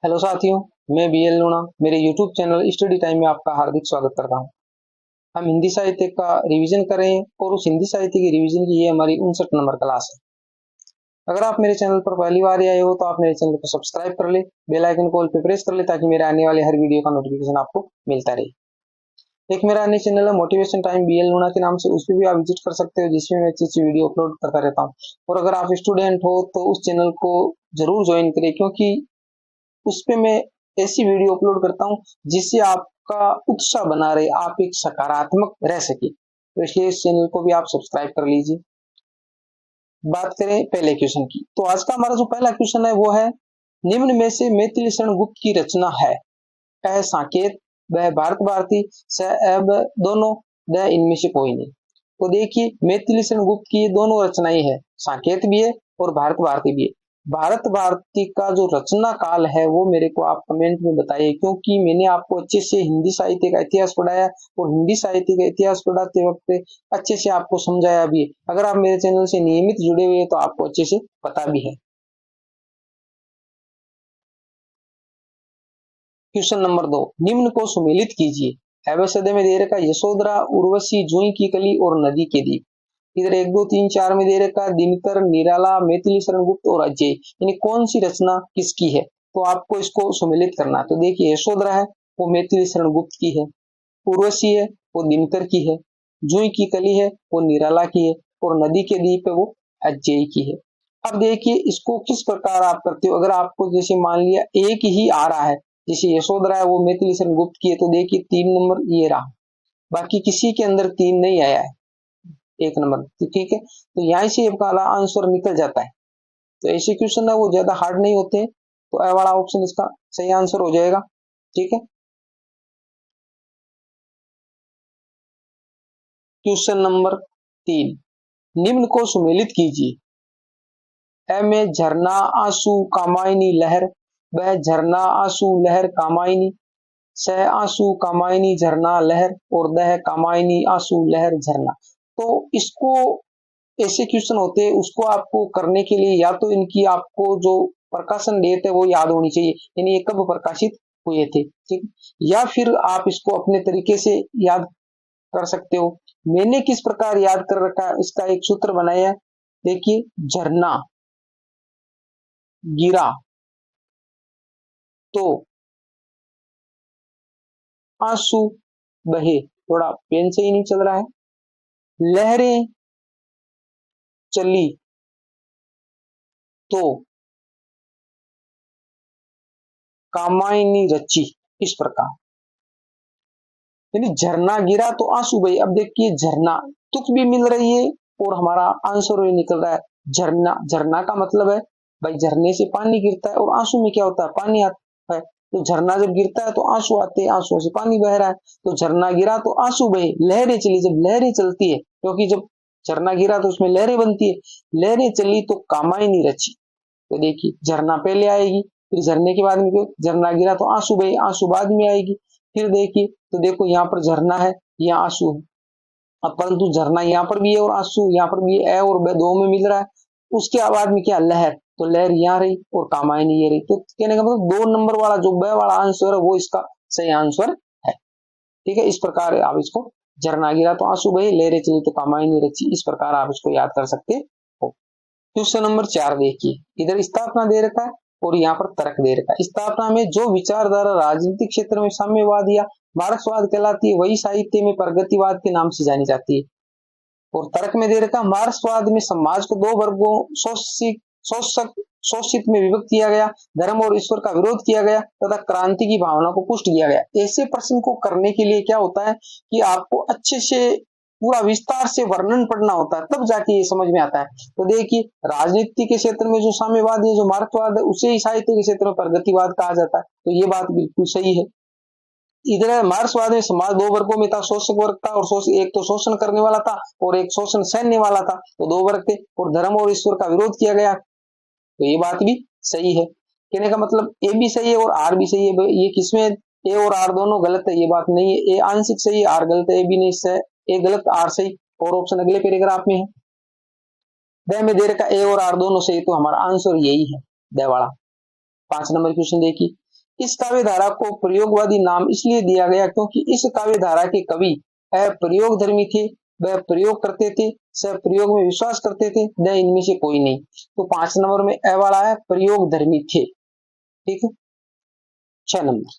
Hello साथियों, मैं BL लूणा मेरे यूट्यूब चैनल स्टडी टाइम में आपका हार्दिक स्वागत करता हूं। हम हिंदी साहित्य का रिवीजन कर रहे हैं और उस हिंदी साहित्य की रिवीजन की ये हमारी 59 नंबर क्लास है। अगर आप मेरे चैनल पर पहली बार आए हो तो आप मेरे चैनल को सब्सक्राइब कर ले, बेल आइकन को ऑल पे प्रेस कर ले ताकि मेरे आने वाले हर वीडियो का नोटिफिकेशन आपको मिलता रहे। एक मेरा अन्य चैनल है मोटिवेशन टाइम बीएल लूणा के नाम से, उस पर भी आप विजिट कर सकते हो जिसमें मैं अच्छी अच्छी वीडियो अपलोड करता रहता हूँ। और अगर आप स्टूडेंट हो तो उस चैनल को जरूर ज्वाइन करें, क्योंकि उस पे मैं ऐसी वीडियो अपलोड करता हूँ जिससे आपका उत्साह बना रहे, आप एक सकारात्मक रह सके, तो इसलिए इस चैनल को भी आप सब्सक्राइब कर लीजिए। बात करें पहले क्वेश्चन की, तो आज का हमारा जो पहला क्वेश्चन है वो है, निम्न में से मैथिली शरण गुप्त की रचना है? अ साकेत, ब भारत भारती, स अब दोनों, द इनमें से कोई नहीं। तो देखिए, मैथिली शरण गुप्त की ये दोनों रचनाएं है, साकेत भी है और भारत भारती भी है। भारत भारती का जो रचना काल है वो मेरे को आप कमेंट में बताइए, क्योंकि मैंने आपको अच्छे से हिंदी साहित्य का इतिहास पढ़ाया और हिंदी साहित्य का इतिहास पढ़ाते वक्त अच्छे से आपको समझाया भी है। अगर आप मेरे चैनल से नियमित जुड़े हुए हैं तो आपको अच्छे से पता भी है। क्वेश्चन नंबर 2, निम्न को सुमेलित कीजिए। अवसद में दे रखा यशोधरा, उर्वशी, जूही की कली और नदी के दीप। इधर 1 2 3 4 में दे रखा दिनकर, निराला, मैथिली शरण गुप्त और अजय, यानी कौन सी रचना किसकी है, तो आपको इसको सुमेलित करना। तो देखिए, यशोधरा है वो मैथिली शरण गुप्त की है, उर्वशी है वो दिनकर की है, जूही की कली है वो निराला की है और नदी के दीप है वो अजय की है। अब देखिए, इसको किस प्रकार आप करते हो। अगर आपको जैसे मान लिया एक ही आ रहा है, जैसे यशोधरा है वो मैथिली शरण गुप्त की है, तो देखिए 3 नंबर ये रहा, बाकी किसी के अंदर 3 नहीं आया है, 1 नंबर, तो ठीक है, तो यहां से आपका आंसर निकल जाता है। तो ऐसे क्वेश्चन है वो ज्यादा हार्ड नहीं होते हैं, तो ए वाला ऑप्शन इसका सही आंसर हो जाएगा। ठीक है, क्वेश्चन नंबर 3, निम्न को सुमेलित कीजिए। ए में झरना, आंसू, कामायनी, लहर, ब झरना, आंसू, लहर, कामायनी, स आंसू, कामायनी, झरना, लहर और द कामायनी, आंसू, लहर, झरना। तो इसको ऐसे क्वेश्चन होते हैं, उसको आपको करने के लिए या तो इनकी आपको जो प्रकाशन डेट है वो याद होनी चाहिए, यानी ये कब प्रकाशित हुए थे, ठीक, या फिर आप इसको अपने तरीके से याद कर सकते हो। मैंने किस प्रकार याद कर रखा है, इसका एक सूत्र बनाया है। देखिए, झरना गिरा तो आंसू बहे, थोड़ा पेन से ही नहीं चल रहा है, लहरें चली तो कामायनी रची, इस प्रकार, यानी झरना गिरा तो आंसू बहे। अब देखिए, झरना तुक भी मिल रही है और हमारा आंसर भी निकल रहा है। झरना, झरना का मतलब है भाई झरने से पानी गिरता है, और आंसू में क्या होता है, पानी आता है। तो झरना जब गिरता है तो आंसू आते हैं, आंसुओं से पानी बह रहा है, तो झरना गिरा तो आंसू बहे। लहरें चली, जब लहरें चलती है, क्योंकि जब झरना गिरा तो उसमें लहरें बनती है, लहरें चली तो कामायनी रची। तो देखिए, झरना पहले आएगी, फिर झरने के बाद में झरना गिरा तो आंसू बहे, आंसू बाद में आएगी। फिर देखिए, तो देखो यहाँ पर झरना है, यहाँ आंसू है। अब परंतु झरना यहाँ पर भी है और आंसू यहाँ पर भी है, और दो में मिल रहा है। उसके बाद में क्या, लहर, तो लहर यहाँ रही और कामायनी ये रही। तो कहने का मतलब 2 नंबर वाला जो ब वाला आंसर है वो इसका सही आंसर है। ठीक है, इस प्रकार आप इसको, झरना गिरा तो आंसू बहे, लहरें चली तो कामायनी रची, इस प्रकार आप इसको याद कर सकते हो। क्वेश्चन नंबर 4 देखिए, इधर स्थापना दे रखा है और यहाँ पर तर्क दे रखा है। स्थापना में जो विचारधारा राजनीतिक क्षेत्र में साम्यवाद या मार्क्सवाद कहलाती है वही साहित्य में प्रगतिवाद के नाम से जानी जाती है। और तर्क में दे रखा, मार्क्सवाद में समाज को 2 वर्गों, शोषक शोषित में विभक्त किया गया, धर्म और ईश्वर का विरोध किया गया तथा क्रांति की भावना को पुष्ट किया गया। ऐसे प्रश्न को करने के लिए क्या होता है कि आपको अच्छे से पूरा विस्तार से वर्णन पढ़ना होता है, तब जाके ये समझ में आता है। तो देखिए, राजनीति के क्षेत्र में जो साम्यवाद है, जो मार्क्सवाद है, उसे ही साहित्य के क्षेत्र में प्रगतिवाद कहा जाता है। तो ये बात बिल्कुल सही है। इधर मार्क्सवाद में समाज 2 वर्गों में था, शोषक वर्ग था और एक तो शोषण करने वाला था और एक शोषण सहने वाला था, तो 2 वर्ग थे, और धर्म और ईश्वर का विरोध किया गया। तो ये बात भी सही है। कहने का मतलब ए भी सही है और आर भी सही है। ये किसमें ए और आर दोनों गलत है, ये बात नहीं है। ए आंशिक सही है, आर गलत है, ए भी नहीं सही, ए गलत आर सही। और ऑप्शन अगले पैराग्राफ में है, द में दे रखा ए और आर दोनों सही, तो हमारा आंसर यही है, द वाला। 5 नंबर क्वेश्चन देखिए, इस काव्य धारा को प्रयोगवादी नाम इसलिए दिया गया क्योंकि इस काव्य धारा के कवि प्रयोग धर्मी थे, वह प्रयोग करते थे, सब प्रयोग में विश्वास करते थे, वह इनमें से कोई नहीं। तो 5 नंबर में ए वाला है, प्रयोग धर्मी थे। ठीक है। 6 नंबर,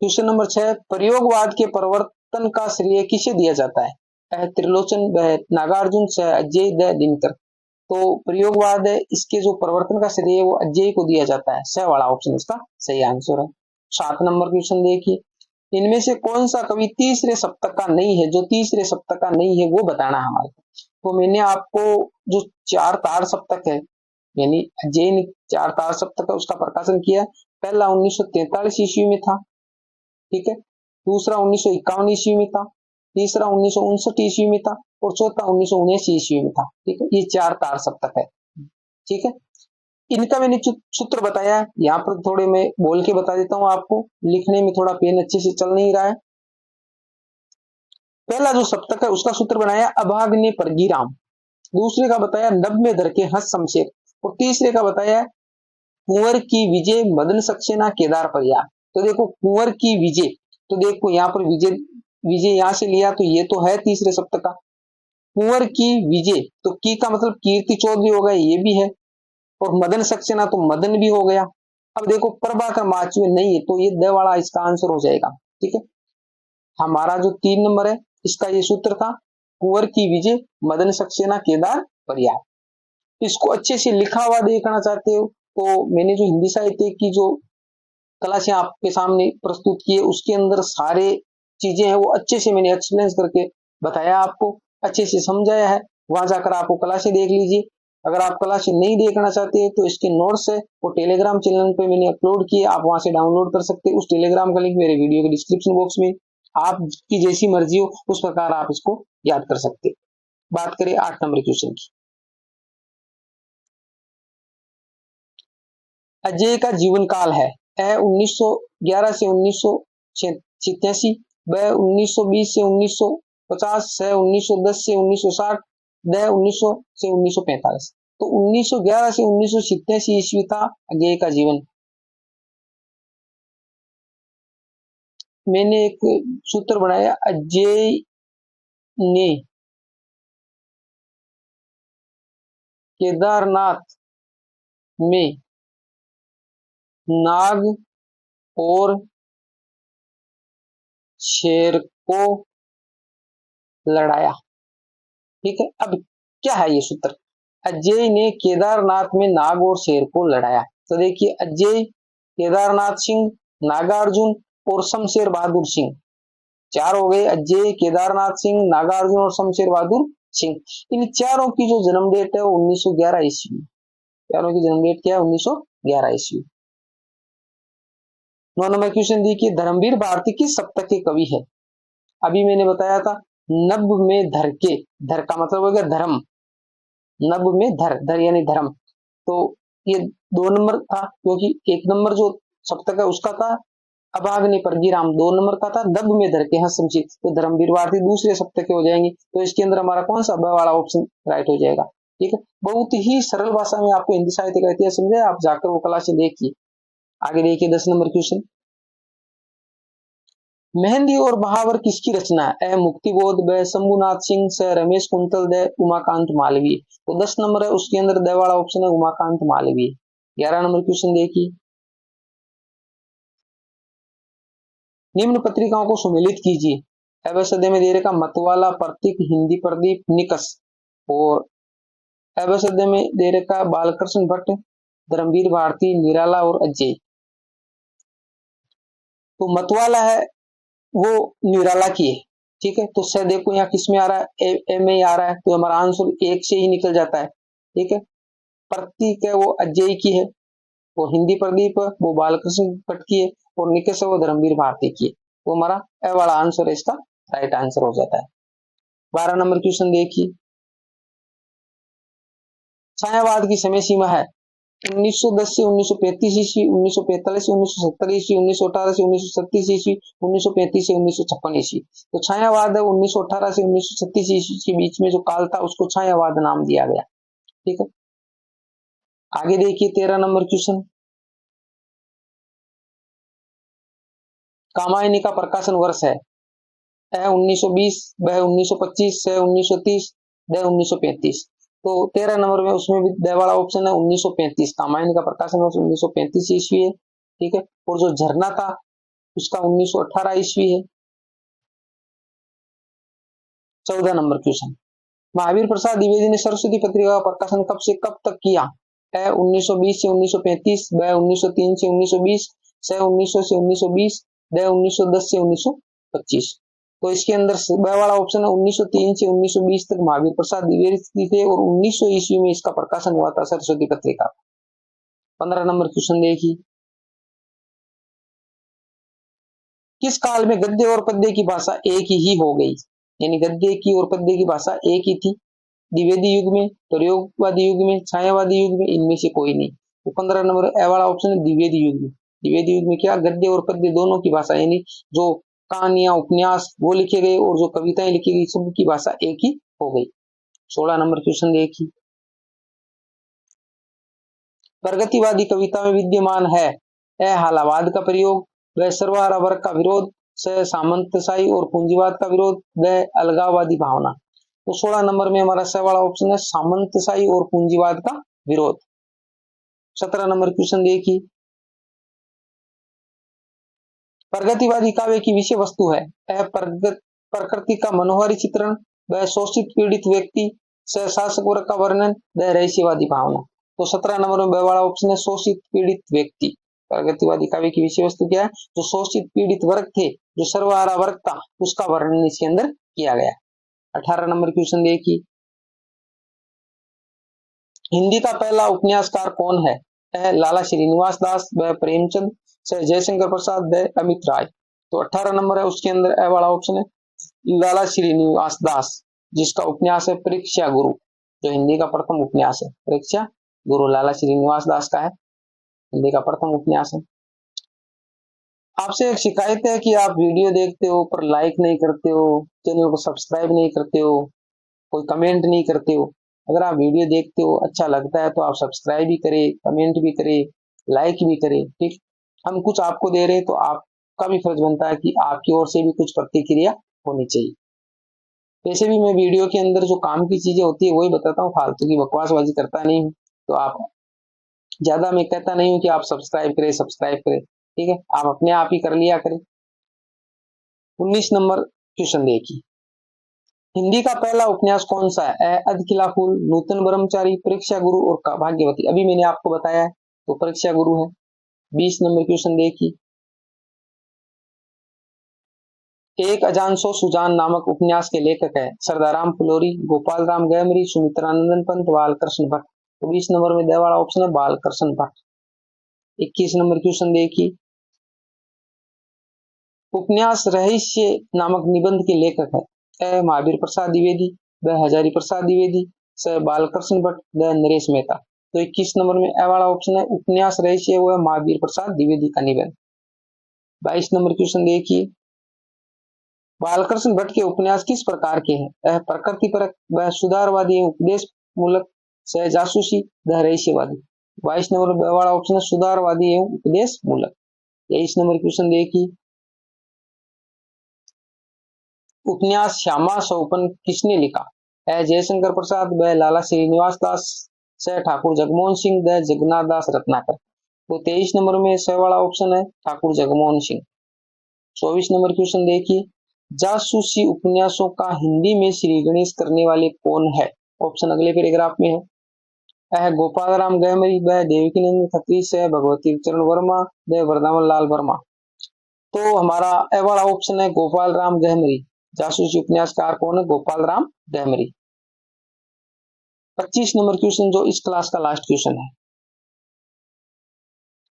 क्वेश्चन नंबर 6, प्रयोगवाद के प्रवर्तन का श्रेय किसे दिया जाता है? त्रिलोचन, नागार्जुन, अजय, दिनकर। तो प्रयोगवाद है, इसके जो प्रवर्तन का श्रेय वो अजय को दिया जाता है। स वाला ऑप्शन इसका सही आंसर है। 7 नंबर क्वेश्चन देखिए, इनमें से कौन सा कवि तीसरे सप्तक का नहीं है? जो तीसरे सप्तक का नहीं है वो बताना है हमारे। तो मैंने आपको जो 4 तार सप्तक है, यानी अजय ने 4 तार सप्तक है उसका प्रकाशन किया। पहला 1943 ईस्वी में था, ठीक है। दूसरा 1951 ईस्वी में था, तीसरा 1959 ईस्वी में था और चौथा 1979 ईस्वी में था। ठीक है, ये 4 तार सप्तक है। ठीक है, इनका मैंने सूत्र बताया, यहाँ पर थोड़े मैं बोल के बता देता हूँ आपको, लिखने में थोड़ा पेन अच्छे से चल नहीं रहा है। पहला जो सप्तक है उसका सूत्र बनाया अभाग्ने परगीराम, दूसरे का बताया नभ में धर के हंस शमशेर और तीसरे का बताया कुंवर की विजय मदन सक्सेना केदार परिया। तो देखो कुंवर की विजय, तो देखो यहाँ पर विजय विजय यहाँ से लिया तो ये तो है तीसरे सप्तक का। कुंवर की विजय, तो की का मतलब कीर्ति चौधरी हो गया, ये भी है। और मदन सक्सेना तो मदन भी हो गया। अब देखो प्रभाकर माचवे नहीं है, तो ये द वाला इसका आंसर हो जाएगा। ठीक है, हमारा जो 3 नंबर है इसका ये सूत्र था, कुंवर की विजय मदन सक्सेना केदार परिया। इसको अच्छे से लिखा हुआ देखना चाहते हो तो मैंने जो हिंदी साहित्य की जो क्लासें आपके सामने प्रस्तुत की है उसके अंदर सारे चीजें हैं वो अच्छे से मैंने एक्सप्लेन करके बताया, आपको अच्छे से समझाया है। वहां जाकर आपको क्लासें देख लीजिए। अगर आप क्लासें नहीं देखना चाहते हैं तो इसके नोट्स है वो टेलीग्राम चैनल पे मैंने अपलोड किए, आप वहां से डाउनलोड कर सकते हैं। उस टेलीग्राम का लिंक मेरे वीडियो के डिस्क्रिप्शन बॉक्स में, आपकी जैसी मर्जी हो उस प्रकार आप इसको याद कर सकते। बात करें 8 नंबर क्वेश्चन की। अजय का जीवन काल है, 1911 से 1987, ब 1920 से 1950, 1910 से 1960, द 1900 से 1945। तो 1911 से 1987 ईस्वी था अजय का जीवन। मैंने एक सूत्र बनाया, अजय ने केदारनाथ में नाग और शेर को लड़ाया। ठीक है, अब क्या है ये सूत्र? अजय ने केदारनाथ में नाग और शेर को लड़ाया। तो देखिए अजय, केदारनाथ सिंह, नागार्जुन और शमशेर बहादुर सिंह, 4 हो गए। अजय, केदारनाथ सिंह, नागार्जुन और शमशेर बहादुर सिंह। इन चारों की जो जन्म डेट है वो 1911 ईस्वी। चारों की जन्म डेट क्या है? 1911 ईस्वी। 9 नंबर क्वेश्चन देखिए, धर्मवीर भारती किस सप्तक के कवि है? अभी मैंने बताया था नभ में धर के, धर का मतलब हो गया धर्म, नभ में धर, धर यानी धर्म। तो ये 2 नंबर था क्योंकि 1 नंबर जो सप्तक है उसका था अभाग्ने परगीराम, 2 नंबर का था नभ में धर के हंस शमशेर, तो धर्मवीर भारती दूसरे सप्तक के हो जाएंगे। तो इसके अंदर हमारा कौन सा ब वाला ऑप्शन राइट हो जाएगा। ठीक है, बहुत ही सरल भाषा में आपको हिंदी साहित्य का इतिहास समझे, आप जाकर वो क्लास देखिए। आगे देखिए 10 नंबर क्वेश्चन, मेहंदी और बहावर किसकी रचना है? ए मुक्तिबोध, ब शंभुनाथ सिंह, स रमेश कुंतल, द उमाकांत मालवीय। तो 10 नंबर है उसके अंदर द वाला ऑप्शन है उमाकांत मालवीय। 11 नंबर क्वेश्चन देखिए, निम्न पत्रिकाओं को सुमेलित कीजिए। अवसद में दे रखा मतवाला, प्रतीक, हिंदी प्रदीप, निकस। और अवसद में दे रखा बालकृष्ण भट्ट, धर्मवीर भारती, निराला और अजय। तो मतवाला है वो निराला की है। ठीक है, तो स देखो यहाँ किस में आ रहा है? ए में आ रहा है, तो हमारा आंसर 1 से ही निकल जाता है। ठीक है, प्रतीक है वो अजय की है और हिंदी प्रदीप वो बालकृष्ण भट्ट की है और निकस है वो धर्मवीर भारती की है। तो हमारा ए वाला आंसर है इसका राइट आंसर हो जाता है। 12 नंबर क्वेश्चन देखिए, छायावाद की समय सीमा है 1910 से 1935 ईस्वी, 1945 से 1970 ईस्वी, 1918 से 1936 ईस्वी, 1935 से 1956 ईस्वी। तो छायावाद 1918 से 1936 ईस्वी के बीच में जो काल था उसको छायावाद नाम दिया गया। ठीक है, आगे देखिए 13 नंबर क्वेश्चन, कामायनी का प्रकाशन वर्ष है 1920, ब 1925, स 1930, द 1935। तो 13 नंबर में उसमें भी द वाला ऑप्शन है 1935। कामायनी का प्रकाशन वर्ष 1935 ईस्वी है, ठीक है। और जो झरना था उसका 1918 ईस्वी है। 14 नंबर क्वेश्चन, महावीर प्रसाद द्विवेदी ने सरस्वती पत्रिका का प्रकाशन कब से कब तक किया? है 1920 से 1935, ब 1903 से 1920, स 1900 से 1920, द 1910 से 1925। तो इसके अंदर ब वाला ऑप्शन है 1903 से 1920 तक महावीर प्रसाद द्विवेदी थे और 1900 ईस्वी में इसका प्रकाशन हुआ था सरस्वती पत्रिका। 15 नंबर क्वेश्चन देखिए, किस काल में गद्य और पद्य की भाषा एक ही हो गई? यानी गद्य की और पद्य की भाषा एक ही थी। द्विवेदी युग में, प्रयोगवादी युग में, छायावादी युग में, इनमें से कोई नहीं। तो 15 नंबर ए वाला ऑप्शन है द्विवेदी युग में। द्विवेदी युग में क्या गद्य और पद्य दोनों की भाषा, यानी जो कहानियां उपन्यास वो लिखे गए और जो कविताएं लिखी गई सबकी भाषा एक ही हो गई। 16 नंबर क्वेश्चन देखिए, प्रगतिवादी कविता में विद्यमान है ए हालावाद का प्रयोग, व सर्वहारा वर्ग का विरोध, स सामंतशाही और पूंजीवाद का विरोध, व अलगाववादी भावना। तो 16 नंबर में हमारा स वाला ऑप्शन है सामंतशाही और पूंजीवाद का विरोध। 17 नंबर क्वेश्चन देखिए, प्रगतिवादी काव्य की विषय वस्तु है प्रकृति का मनोहारी चित्रण, व शोषित पीड़ित व्यक्ति, स शासक वर्ग का वर्णन, व रहस्यवादी भावना। तो 17 नंबर में वाला ऑप्शन है शोषित पीड़ित व्यक्ति। प्रगतिवादी काव्य की विषय वस्तु क्या है? जो शोषित पीड़ित वर्ग थे, जो सर्वहारा वर्ग था, उसका वर्णन इसके अंदर किया गया। 18 नंबर क्वेश्चन देखिए, हिंदी का पहला उपन्यासकार कौन है? लाला श्रीनिवास दास, व प्रेमचंद, से जयशंकर प्रसाद, व अमित राय। तो 18 नंबर है उसके अंदर ए वाला ऑप्शन है लाला श्रीनिवास दास, जिसका उपन्यास है परीक्षा गुरु। जो हिंदी का प्रथम उपन्यास है परीक्षा गुरु, लाला श्रीनिवास दास का है, हिंदी का प्रथम उपन्यास है। आपसे एक शिकायत है कि आप वीडियो देखते हो पर लाइक नहीं करते हो, चैनल को सब्सक्राइब नहीं करते हो, कोई कमेंट नहीं करते हो। अगर आप वीडियो देखते हो अच्छा लगता है तो आप सब्सक्राइब भी करें, कमेंट भी करें, लाइक भी करें, ठीक। हम कुछ आपको दे रहे हैं तो आपका भी फर्ज बनता है कि आपकी ओर से भी कुछ प्रतिक्रिया होनी चाहिए। वैसे भी मैं वीडियो के अंदर जो काम की चीजें होती है वही बताता हूँ, फालतू की बकवासबाजी करता नहीं हूँ। तो आप ज्यादा मैं कहता नहीं हूँ कि आप सब्सक्राइब करें सब्सक्राइब करें, ठीक है, आप अपने आप ही कर लिया करें। 19 नंबर क्वेश्चन देखिए, हिंदी का पहला उपन्यास कौन सा है? अधखिला फूल, नूतन ब्रह्मचारी, परीक्षा गुरु और भाग्यवती। अभी मैंने आपको बताया है तो परीक्षा गुरु है। 20 नंबर क्वेश्चन देखिए, एक अजानसो सुजान नामक उपन्यास के लेखक है सरदाराम फुलोरी, गोपाल राम गहमरी, सुमित्रानंदन पंत, बालकृष्ण भट्ट। तो 20 नंबर में द वाला ऑप्शन है बालकृष्ण भट्ट। 21 नंबर क्वेश्चन देखिए, उपन्यास रहस्य नामक निबंध के लेखक है महावीर प्रसाद द्विवेदी, व हजारी प्रसाद द्विवेदी, स बालकृष्ण भट्ट, व नरेश मेहता। तो 21 नंबर में ए वाला ऑप्शन है उपन्यास रहस्य वो है महावीर प्रसाद द्विवेदी का निबंध। 22 नंबर क्वेश्चन देखिए, बालकृष्ण भट्ट के उपन्यास किस प्रकार के हैं? प्रकृति परक, व सुधारवादी, उपदेश मूलक, सह जासूसी, व रहस्यवादी। 22 नंबर वाला ऑप्शन है सुधारवादी एवं उपदेश मूलक। 23 नंबर क्वेश्चन देखिए, उपन्यास श्यामा सौपन किसने लिखा? जयशंकर प्रसाद, व लाला श्रीनिवास दास, स ठाकुर जगमोहन सिंह, व जगन्नाथ दास रत्नाकर। तो 23 नंबर में स वाला ऑप्शन है ठाकुर जगमोहन सिंह। 24 नंबर क्वेश्चन देखिए, जासूसी उपन्यासों का हिंदी में श्री गणेश करने वाले कौन है? ऑप्शन अगले पैराग्राफ में है गोपाल राम गहमरी, व देवकीनंद खत्री, से भगवती चरण वर्मा, व वरदावन लाल वर्मा। तो हमारा ए वाला ऑप्शन है गोपाल राम गहमरी। जासूसी उपन्यासकार कौन है? गोपाल राम गहमरी। 25 नंबर क्वेश्चन जो इस क्लास का लास्ट क्वेश्चन है,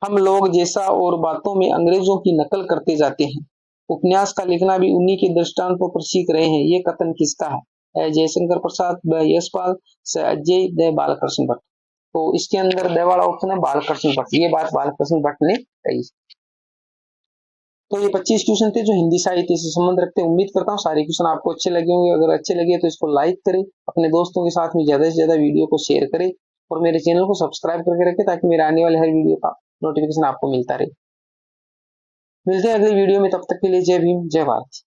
हम लोग जैसा और बातों में अंग्रेजों की नकल करते जाते हैं, उपन्यास का लिखना भी उन्हीं के दृष्टांतों पर सीख रहे हैं, ये कथन किसका है? जयशंकर प्रसाद, व यशपाल, से अजय, द बालकृष्ण भट्ट। तो इसके अंदर द वाला ऑप्शन है बालकृष्ण भट्ट, ये बात बालकृष्ण भट्ट ने कही। तो ये 25 क्वेश्चन थे जो हिंदी साहित्य से संबंध रखते हैं। उम्मीद करता हूँ सारे क्वेश्चन आपको अच्छे लगे होंगे। अगर अच्छे लगे तो इसको लाइक करें, अपने दोस्तों के साथ में ज्यादा से ज्यादा वीडियो को शेयर करें और मेरे चैनल को सब्सक्राइब करके रखें ताकि मेरे आने वाले हर वीडियो का नोटिफिकेशन आपको मिलता रहे। मिलते हैं अगली वीडियो में, तब तक के लिए जय भीम जय भारत।